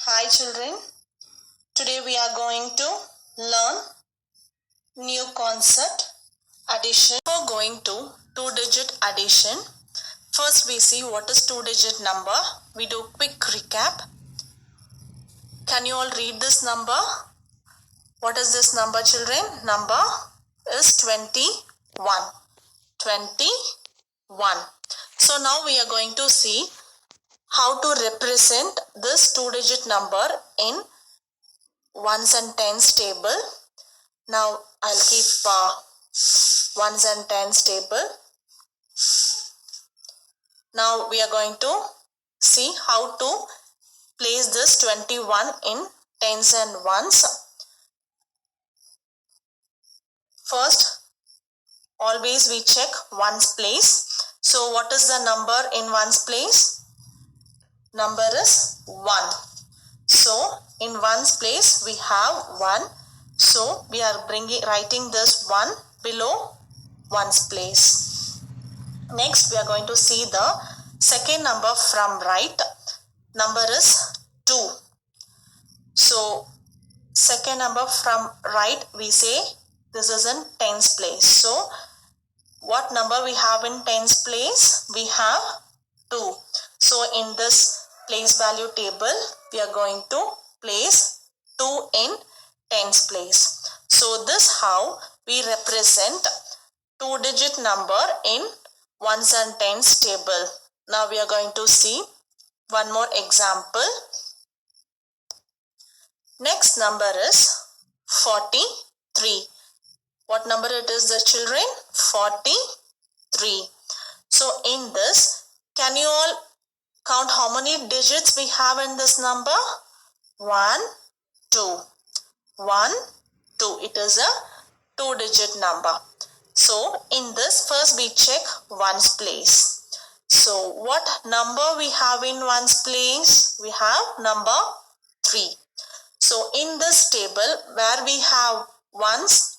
Hi children, today we are going to learn new concept addition. Before going to two-digit addition, first we see what is two-digit number. We do quick recap. Can you all read this number? What is this number children? Number is 21. 21. So now we are going to see how to represent this two-digit number in ones and tens table. Now I'll keep ones and tens table. Now we are going to see how to place this 21 in tens and ones. First, always we check ones place. So what is the number in ones place? Number is 1. So in ones place we have 1. So we are writing this 1 below ones place. Next we are going to see the second number from right. Number is 2. So second number from right we say this is in tens place. So what number we have in tens place? We have 2. So in this place value table we are going to place 2 in tens place. So this how we represent two-digit number in ones and tens table. Now we are going to see one more example. Next number is 43. What number it is the children? 43. So in this, can you all count how many digits we have in this number? 1, 2. 1, 2. It is a two-digit number. So in this, first we check ones place. So what number we have in ones place? We have number 3. So in this table where we have ones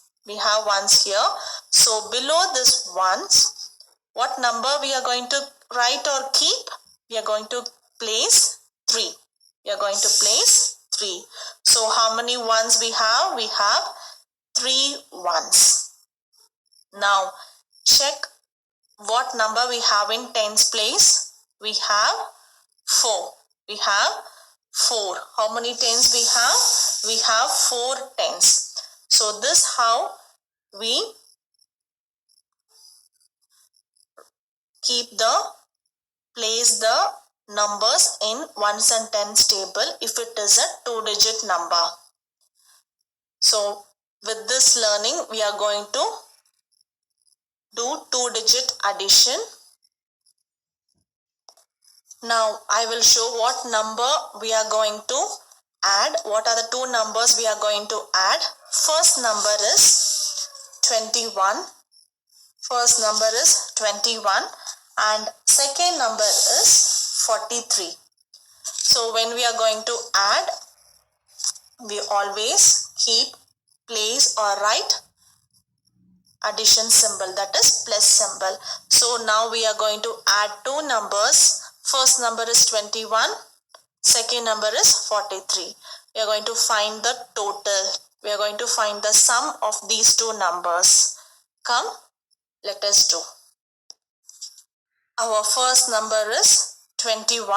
here. So below this ones, what number we are going to write or keep? We are going to place 3. We are going to place 3. So how many ones we have? We have 3 ones. Now check what number we have in tens place. We have 4. We have 4. How many tens we have? We have 4 tens. So this how we place the numbers in ones and tens table if it is a two-digit number. So with this learning we are going to do two-digit addition. Now I will show what number we are going to add. What are the two numbers we are going to add? First number is 21. First number is 21 and second number is 43. So when we are going to add, we always keep, place or write addition symbol, that is plus symbol. So now we are going to add two numbers. First number is 21, second number is 43. We are going to find the total. We are going to find the sum of these two numbers. Come, let us do. Our first number is 21.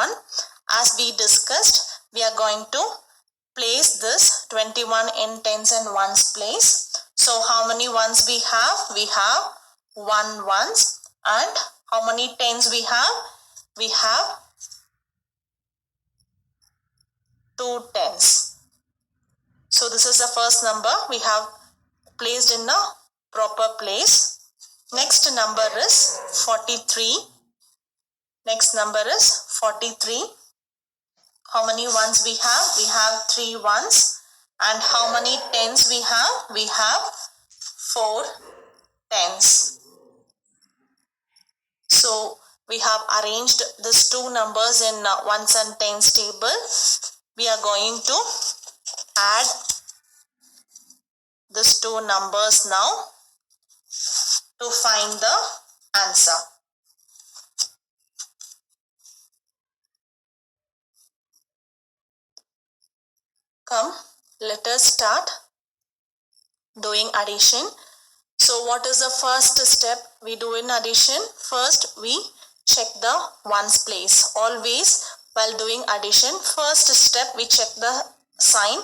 As we discussed, we are going to place this 21 in tens and ones place. So how many ones we have? We have 1 ones. And how many tens we have? We have 2 tens. So this is the first number we have placed in a proper place. Next number is 43. Next number is 43. How many ones we have? We have 3 ones. And how many tens we have? We have 4 tens. So we have arranged these two numbers in ones and tens table. We are going to add these two numbers now to find the answer. Come, let us start doing addition. So what is the first step we do in addition? First we check the ones place. Always while doing addition, first step we check the sign.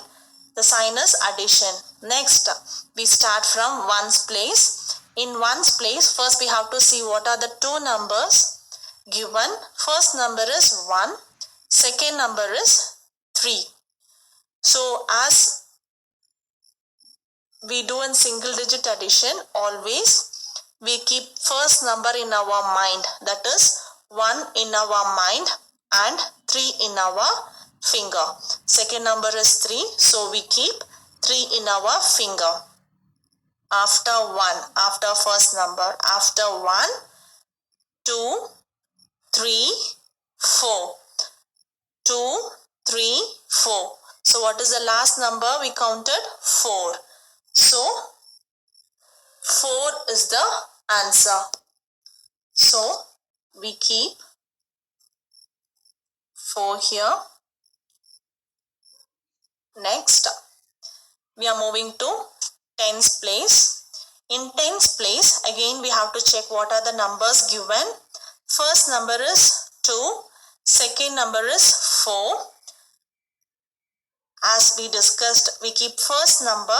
The sign is addition. Next we start from ones place. In ones place, first we have to see what are the two numbers given. First number is 1, second number is 3. So as we do in single digit addition, always we keep first number in our mind, that is 1 in our mind and 3 in our finger. Second number is 3, so we keep 3 in our finger. After 1, after first number, after 1, 2, 3, 4. 2, 3, 4. So what is the last number we counted? 4. So 4 is the answer. So we keep 4 here. Next we are moving to tens place. In tens place, again we have to check what are the numbers given. First number is 2, second number is 4. As we discussed, we keep first number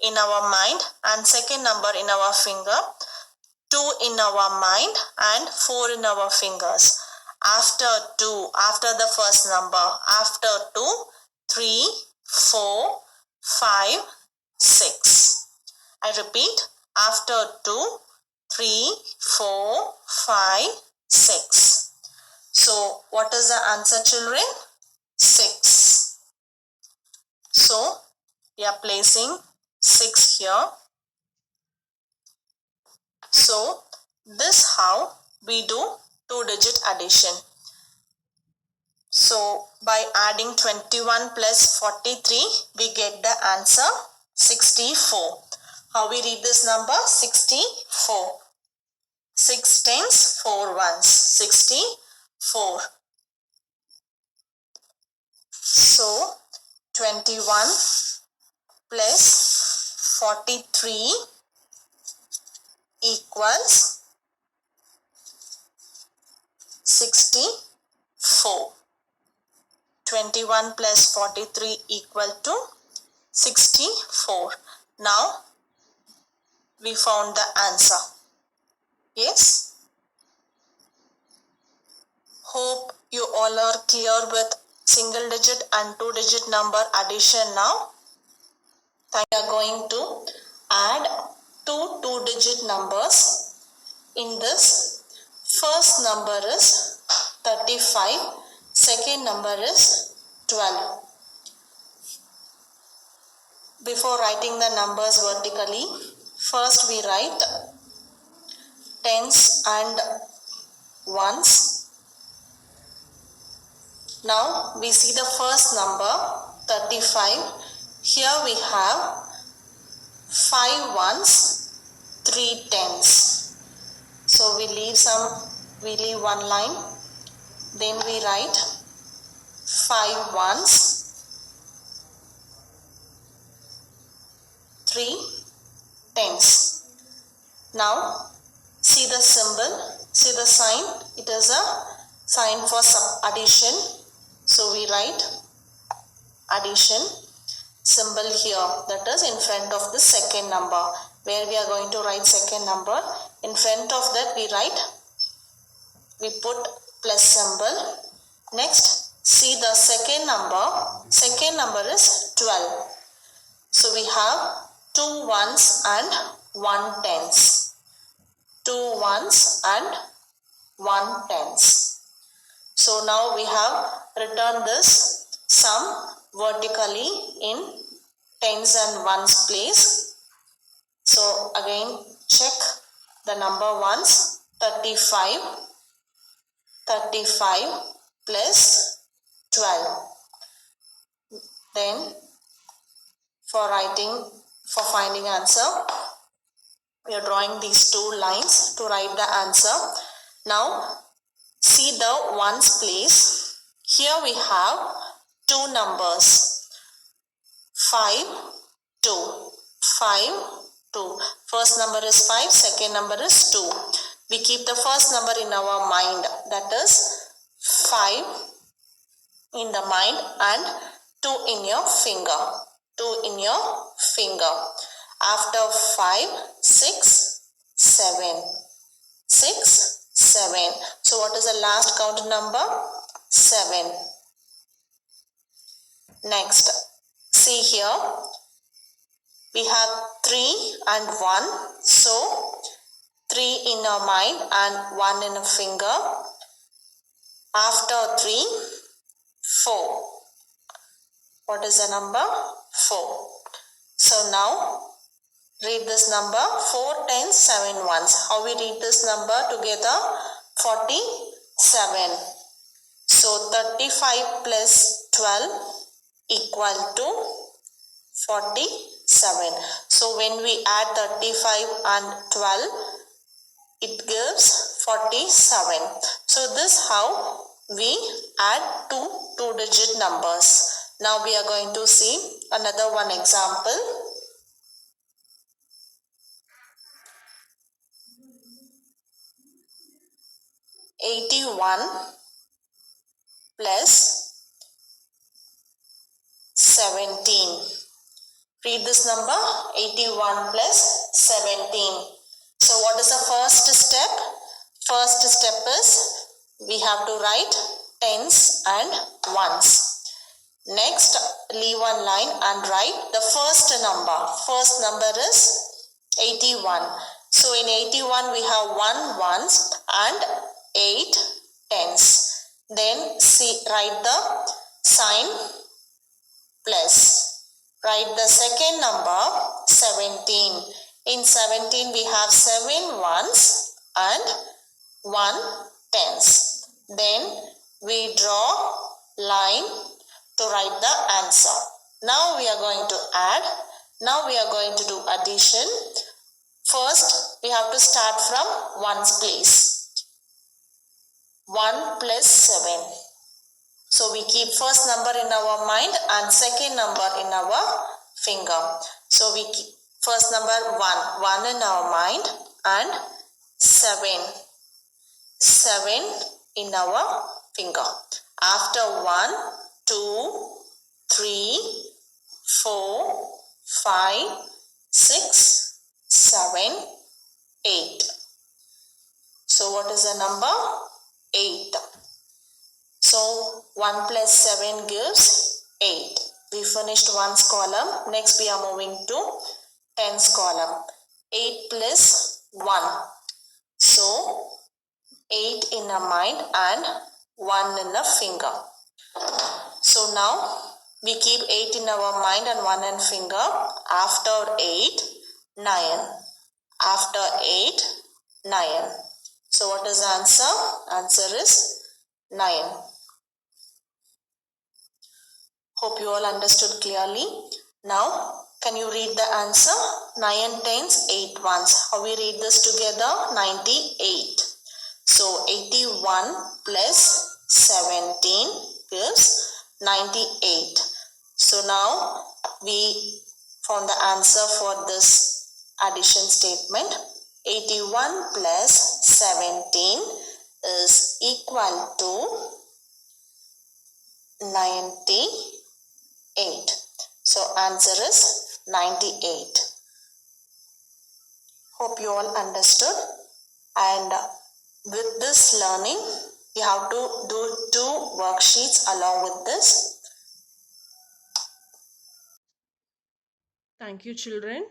in our mind and second number in our finger. 2 in our mind and 4 in our fingers. After 2, after the first number, after 2, 3, 4, 5, 6. I repeat, after 2, 3, 4, 5, 6. So what is the answer, children? 6. So we are placing 6 here. So this how we do two-digit addition. So by adding 21 plus 43, we get the answer 64. How we read this number? 64. 6 tens, 4 ones. 64. So 21 plus 43 equals 64. 21 plus 43 equal to 64. Now we found the answer. Yes? Hope you all are clear with single digit and two digit number addition now. We are going to add two two-digit numbers. In this, first number is 35, second number is 12. Before writing the numbers vertically, first we write tens and ones. Now we see the first number 35. Here we have 5 ones, 3 tens. So we leave one line. Then we write 5 ones, 3 tens. Now see the symbol, see the sign. It is a sign for addition. So we write addition symbol here, that is in front of the second number. Where we are going to write second number, in front of that we put plus symbol. Next, see the second number is 12. So we have 2 ones and 1 tens. 2 ones and 1 tens. So now we have written this sum vertically in tens and ones place. So again check the number ones. 35 plus 12. Then for finding answer, we are drawing these two lines to write the answer. Now see the ones place. Here we have two numbers. 5, 2. 5, 2. First number is 5, second number is 2. We keep the first number in our mind, that is 5 in the mind and 2 in your finger. 2 in your finger. After 5, 6, 7. 6, 7. So what is the last counted number? 7. Next, see here, we have 3 and 1. So 3 in our mind and 1 in a finger. After 3, 4. What is the number? 4. So now read this number, 4 tens, 7 ones. How we read this number together? 47. So 35 plus 12 equal to 47. So when we add 35 and 12, it gives 47. So this how we add two-digit numbers. Now we are going to see another one example. 81 plus 17. Read this number, 81 plus 17. So what is the first step? First step is we have to write tens and ones. Next, leave one line and write the first number. First number is 81. So in 81 we have 1 ones and 8 tens. Then write the sign plus. Write the second number 17. In 17 we have 7 ones and 1 tens. Then we draw line to write the answer. Now we are going to add. Now we are going to do addition. First we have to start from ones place. 1 plus 7. So we keep first number in our mind and second number in our finger. So we keep first number 1 in our mind and 7 in our finger. After 1, 2, 3, 4, 5, 6, 7, 8. So what is the number? 8. So 1 plus 7 gives 8. We finished ones column. Next we are moving to tens column. 8 plus 1. So 8 in a mind and 1 in a finger. So now we keep 8 in our mind and 1 in finger. After 8, 9. After 8, 9. So what is the answer? Answer is 9. Hope you all understood clearly. Now, can you read the answer? 9 tens, 8 ones. How we read this together? 98. So, 81 plus 17 gives 98. So, now we found the answer for this addition statement. 81 plus 17 is equal to 98. So answer is 98. Hope you all understood. And with this learning, you have to do 2 worksheets along with this. Thank you, children.